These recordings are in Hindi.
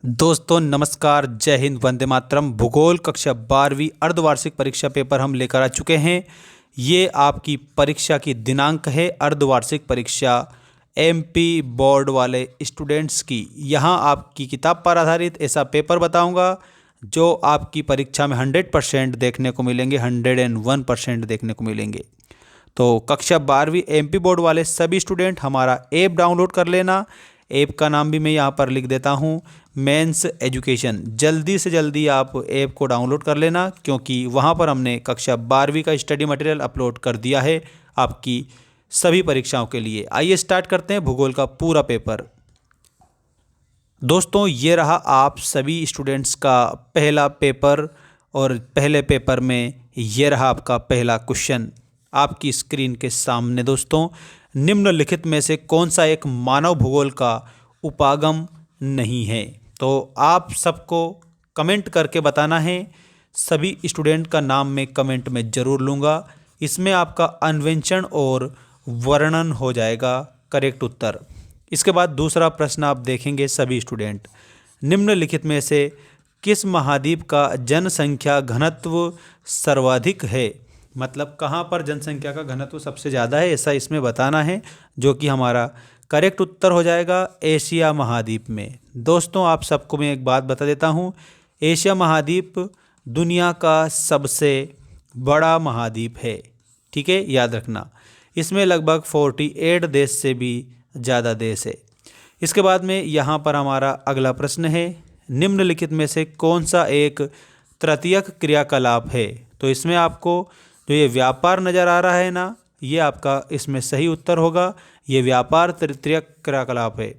दोस्तों नमस्कार, जय हिंद, वंदे मातरम। भूगोल कक्षा 12वीं अर्धवार्षिक परीक्षा पेपर हम लेकर आ चुके हैं। ये आपकी परीक्षा की दिनांक है, अर्धवार्षिक परीक्षा एमपी बोर्ड वाले स्टूडेंट्स की। यहाँ आपकी किताब पर आधारित ऐसा पेपर बताऊंगा जो आपकी परीक्षा में 100% देखने को मिलेंगे, 101% देखने को मिलेंगे। तो कक्षा 12वीं एमपी बोर्ड वाले सभी स्टूडेंट हमारा ऐप डाउनलोड कर लेना। ऐप का नाम भी मैं यहाँ पर लिख देता हूँ, मेंस एजुकेशन। जल्दी से जल्दी आप ऐप को डाउनलोड कर लेना, क्योंकि वहाँ पर हमने कक्षा 12वीं का स्टडी मटेरियल अपलोड कर दिया है आपकी सभी परीक्षाओं के लिए। आइए स्टार्ट करते हैं भूगोल का पूरा पेपर। दोस्तों ये रहा आप सभी स्टूडेंट्स का पहला पेपर, और पहले पेपर में ये रहा आपका पहला क्वेश्चन आपकी स्क्रीन के सामने। दोस्तों, निम्नलिखित में से कौन सा एक मानव भूगोल का उपागम नहीं है? तो आप सबको कमेंट करके बताना है। सभी स्टूडेंट का नाम मैं कमेंट में ज़रूर लूँगा। इसमें आपका अन्वेषण और वर्णन हो जाएगा करेक्ट उत्तर। इसके बाद दूसरा प्रश्न आप देखेंगे सभी स्टूडेंट, निम्नलिखित में से किस महाद्वीप का जनसंख्या घनत्व सर्वाधिक है? मतलब कहाँ पर जनसंख्या का घनत्व सबसे ज़्यादा है, ऐसा इसमें बताना है, जो कि हमारा करेक्ट उत्तर हो जाएगा एशिया महाद्वीप में। दोस्तों आप सबको मैं एक बात बता देता हूँ, एशिया महाद्वीप दुनिया का सबसे बड़ा महाद्वीप है। ठीक है, याद रखना। इसमें लगभग 48 देश से भी ज़्यादा देश है। इसके बाद में यहाँ पर हमारा अगला प्रश्न है, निम्नलिखित में से कौन सा एक तृतीयक क्रियाकलाप है? तो इसमें आपको जो ये व्यापार नज़र आ रहा है ना, ये आपका इसमें सही उत्तर होगा। ये व्यापार तृतीयक क्रियाकलाप है।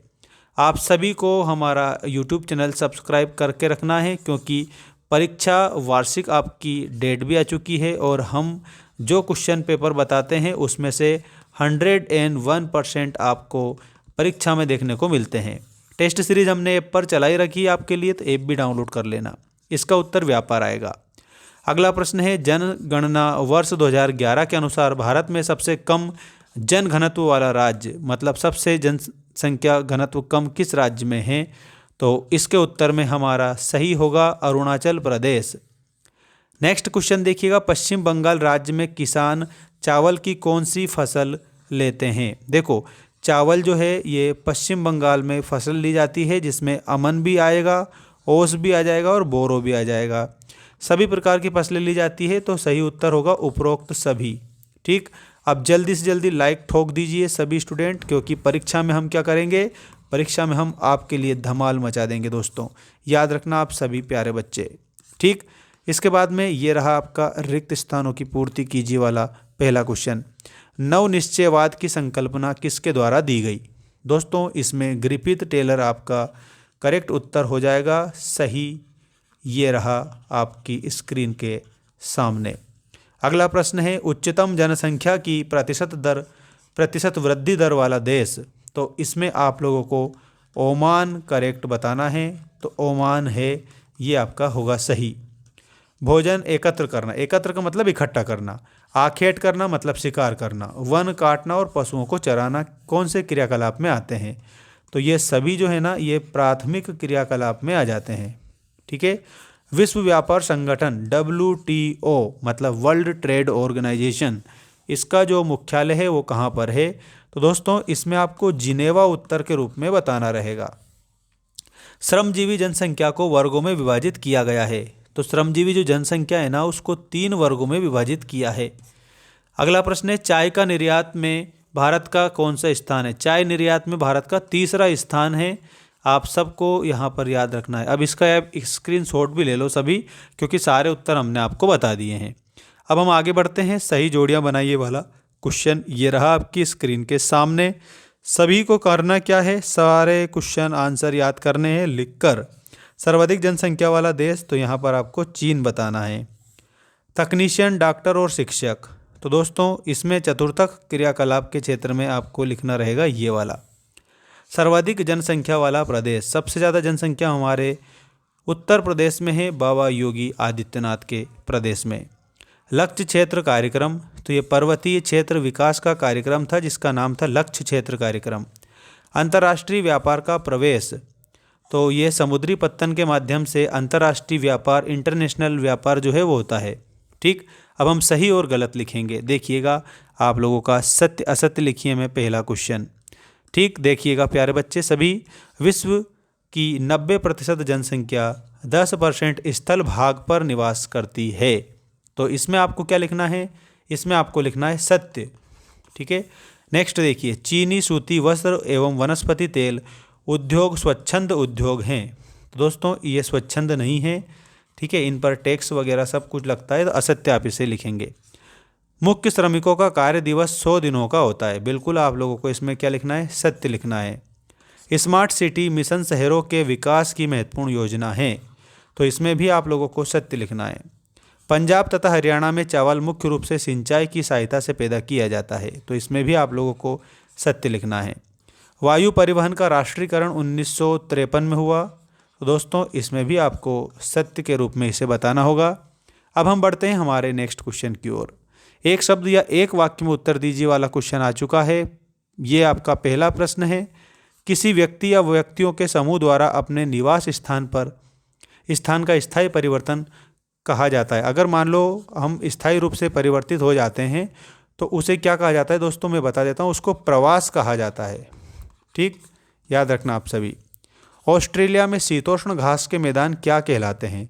आप सभी को हमारा यूट्यूब चैनल सब्सक्राइब करके रखना है, क्योंकि परीक्षा वार्षिक आपकी डेट भी आ चुकी है, और हम जो क्वेश्चन पेपर बताते हैं उसमें से 101% आपको परीक्षा में देखने को मिलते हैं। टेस्ट सीरीज हमने ऐप पर चलाई रखी है आपके लिए, तो ऐप भी डाउनलोड कर लेना। इसका उत्तर व्यापार आएगा। अगला प्रश्न है, जनगणना वर्ष 2011 के अनुसार भारत में सबसे कम जनघनत्व वाला राज्य, मतलब सबसे जनसंख्या घनत्व कम किस राज्य में है? तो इसके उत्तर में हमारा सही होगा अरुणाचल प्रदेश। नेक्स्ट क्वेश्चन देखिएगा, पश्चिम बंगाल राज्य में किसान चावल की कौन सी फसल लेते हैं? देखो, चावल जो है ये पश्चिम बंगाल में फसल ली जाती है, जिसमें अमन भी आएगा, ओस भी आ जाएगा और बोरो भी आ जाएगा। सभी प्रकार की फसलें ली जाती है, तो सही उत्तर होगा उपरोक्त सभी। ठीक, अब जल्दी से जल्दी लाइक ठोक दीजिए सभी स्टूडेंट, क्योंकि परीक्षा में हम क्या करेंगे, परीक्षा में हम आपके लिए धमाल मचा देंगे दोस्तों। याद रखना आप सभी प्यारे बच्चे। ठीक, इसके बाद में ये रहा आपका रिक्त स्थानों की पूर्ति कीजिए वाला पहला क्वेश्चन। नव निश्चयवाद की संकल्पना किसके द्वारा दी गई? दोस्तों इसमें ग्रिफिथ टेलर आपका करेक्ट उत्तर हो जाएगा सही। ये रहा आपकी स्क्रीन के सामने। अगला प्रश्न है, उच्चतम जनसंख्या की प्रतिशत वृद्धि दर वाला देश। तो इसमें आप लोगों को ओमान करेक्ट बताना है, तो ओमान है, ये आपका होगा सही। भोजन एकत्र करना, एकत्र का मतलब इकट्ठा करना, आखेट करना मतलब शिकार करना, वन काटना और पशुओं को चराना कौन से क्रियाकलाप में आते हैं? तो ये सभी जो है ना, ये प्राथमिक क्रियाकलाप में आ जाते हैं। ठीक है, विश्व व्यापार संगठन WTO मतलब वर्ल्ड ट्रेड ऑर्गेनाइजेशन, इसका जो मुख्यालय है वो कहाँ पर है? तो दोस्तों इसमें आपको जिनेवा उत्तर के रूप में बताना रहेगा। श्रमजीवी जनसंख्या को वर्गों में विभाजित किया गया है। तो श्रमजीवी जो जनसंख्या है ना, उसको 3 वर्गों में विभाजित किया है। अगला प्रश्न है, चाय का निर्यात में भारत का कौन सा स्थान है? चाय निर्यात में भारत का तीसरा स्थान है। आप सबको यहाँ पर याद रखना है। अब इसका आप स्क्रीनशॉट भी ले लो सभी, क्योंकि सारे उत्तर हमने आपको बता दिए हैं। अब हम आगे बढ़ते हैं, सही जोड़ियाँ बनाइए वाला क्वेश्चन ये रहा आपकी स्क्रीन के सामने। सभी को करना क्या है, सारे क्वेश्चन आंसर याद करने हैं लिखकर। सर्वाधिक जनसंख्या वाला देश, तो यहाँ पर आपको चीन बताना है। तकनीशियन, डॉक्टर और शिक्षक, तो दोस्तों इसमें चतुर्थक क्रियाकलाप के क्षेत्र में आपको लिखना रहेगा ये वाला। सर्वाधिक जनसंख्या वाला प्रदेश, सबसे ज़्यादा जनसंख्या हमारे उत्तर प्रदेश में है, बाबा योगी आदित्यनाथ के प्रदेश में। लक्ष्य क्षेत्र कार्यक्रम, तो ये पर्वतीय क्षेत्र विकास का कार्यक्रम था, जिसका नाम था लक्ष्य क्षेत्र कार्यक्रम। अंतर्राष्ट्रीय व्यापार का प्रवेश, तो ये समुद्री पत्तन के माध्यम से अंतर्राष्ट्रीय व्यापार, इंटरनेशनल व्यापार जो है वो होता है। ठीक, अब हम सही और गलत लिखेंगे। देखिएगा आप लोगों का सत्य असत्य लिखिए मैं पहला क्वेश्चन। ठीक, देखिएगा प्यारे बच्चे, सभी विश्व की 90% जनसंख्या 10% स्थल भाग पर निवास करती है। तो इसमें आपको क्या लिखना है? इसमें आपको लिखना है सत्य। ठीक है, नेक्स्ट देखिए, चीनी सूती वस्त्र एवं वनस्पति तेल उद्योग स्वच्छंद उद्योग हैं। तो दोस्तों ये स्वच्छंद नहीं है। ठीक है, इन पर टैक्स वगैरह सब कुछ लगता है, तो असत्य आप इसे लिखेंगे। मुख्य श्रमिकों का कार्य दिवस 100 दिनों का होता है। बिल्कुल आप लोगों को इसमें क्या लिखना है? सत्य लिखना है। स्मार्ट सिटी मिशन शहरों के विकास की महत्वपूर्ण योजना है। तो इसमें भी आप लोगों को सत्य लिखना है। पंजाब तथा हरियाणा में चावल मुख्य रूप से सिंचाई की सहायता से पैदा किया जाता है। तो इसमें भी आप लोगों को सत्य लिखना है। वायु परिवहन का राष्ट्रीयकरण 1953 में हुआ। तो दोस्तों इसमें भी आपको सत्य के रूप में इसे बताना होगा। अब हम बढ़ते हैं हमारे नेक्स्ट क्वेश्चन की ओर। एक शब्द या एक वाक्य में उत्तर दीजिए वाला क्वेश्चन आ चुका है। ये आपका पहला प्रश्न है। किसी व्यक्ति या व्यक्तियों के समूह द्वारा अपने निवास स्थान का स्थायी परिवर्तन कहा जाता है। अगर मान लो हम स्थायी रूप से परिवर्तित हो जाते हैं तो उसे क्या कहा जाता है? दोस्तों मैं बता देता हूँ, उसको प्रवास कहा जाता है। ठीक, याद रखना आप सभी। ऑस्ट्रेलिया में शीतोष्ण घास के मैदान क्या कहलाते हैं?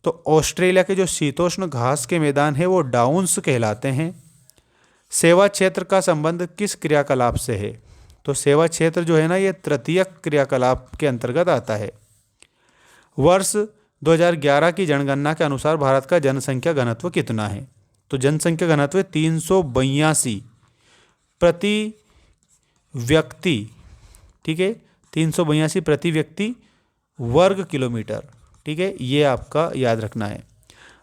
तो ऑस्ट्रेलिया के जो शीतोष्ण घास के मैदान है वो डाउन्स कहलाते हैं। सेवा क्षेत्र का संबंध किस क्रियाकलाप से है? तो सेवा क्षेत्र जो है ना, ये तृतीयक क्रियाकलाप के अंतर्गत आता है। वर्ष 2011 की जनगणना के अनुसार भारत का जनसंख्या घनत्व कितना है? तो जनसंख्या घनत्व 382 प्रति व्यक्ति। ठीक है, 382 प्रति व्यक्ति वर्ग किलोमीटर। ठीक है, ये आपका याद रखना है।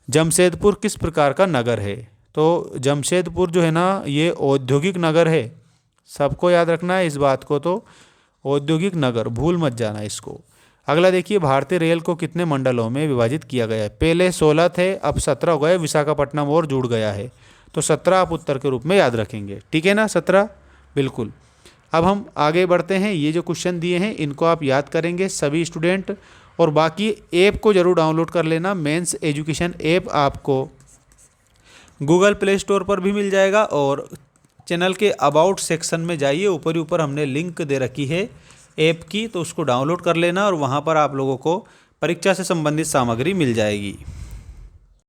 जमशेदपुर किस प्रकार का नगर है? तो जमशेदपुर जो है ना, ये औद्योगिक नगर है। सबको याद रखना है इस बात को, तो औद्योगिक नगर भूल मत जाना इसको। अगला देखिए, भारतीय रेल को कितने मंडलों में विभाजित किया गया है? पहले 16 थे, अब 17 हो गए, विशाखापट्टनम और जुड़ गया है। तो 17 आप उत्तर के रूप में याद रखेंगे। ठीक है ना, 17 बिल्कुल। अब हम आगे बढ़ते हैं। ये जो क्वेश्चन दिए हैं इनको आप याद करेंगे सभी स्टूडेंट, और बाकी ऐप को जरूर डाउनलोड कर लेना। मेंस एजुकेशन ऐप आपको गूगल प्ले स्टोर पर भी मिल जाएगा, और चैनल के अबाउट सेक्शन में जाइए, ऊपर ही ऊपर हमने लिंक दे रखी है ऐप की, तो उसको डाउनलोड कर लेना और वहाँ पर आप लोगों को परीक्षा से संबंधित सामग्री मिल जाएगी।